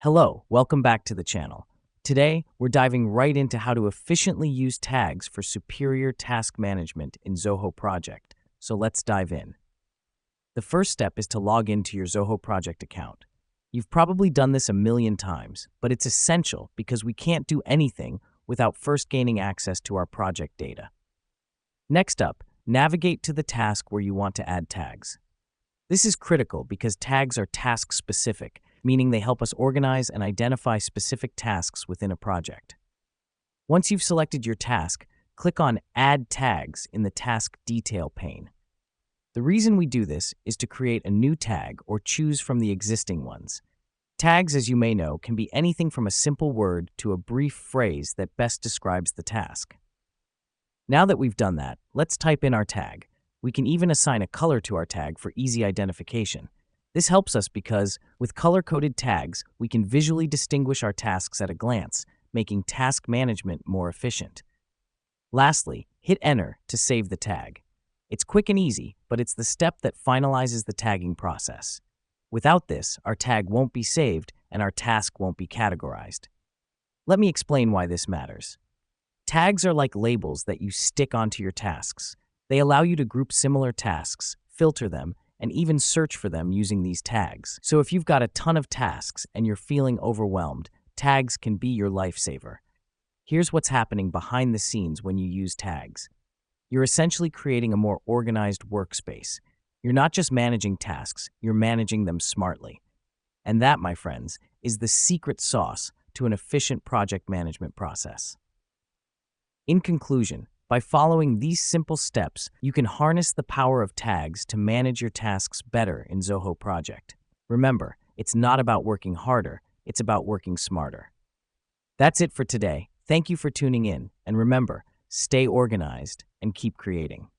Hello, welcome back to the channel. Today, we're diving right into how to efficiently use tags for superior task management in Zoho Project. So let's dive in. The first step is to log into your Zoho Project account. You've probably done this a million times, but it's essential because we can't do anything without first gaining access to our project data. Next up, navigate to the task where you want to add tags. This is critical because tags are task-specific, meaning they help us organize and identify specific tasks within a project. Once you've selected your task, click on Add Tags in the Task Detail pane. The reason we do this is to create a new tag or choose from the existing ones. Tags, as you may know, can be anything from a simple word to a brief phrase that best describes the task. Now that we've done that, let's type in our tag. We can even assign a color to our tag for easy identification. This helps us because, with color-coded tags, we can visually distinguish our tasks at a glance, making task management more efficient. Lastly, hit Enter to save the tag. It's quick and easy, but it's the step that finalizes the tagging process. Without this, our tag won't be saved and our task won't be categorized. Let me explain why this matters. Tags are like labels that you stick onto your tasks. They allow you to group similar tasks, filter them, and even search for them using these tags. So if you've got a ton of tasks and you're feeling overwhelmed, tags can be your lifesaver. Here's what's happening behind the scenes when you use tags. You're essentially creating a more organized workspace. You're not just managing tasks, you're managing them smartly. And that, my friends, is the secret sauce to an efficient project management process. In conclusion, by following these simple steps, you can harness the power of tags to manage your tasks better in Zoho Project. Remember, it's not about working harder, it's about working smarter. That's it for today. Thank you for tuning in, and remember, stay organized and keep creating.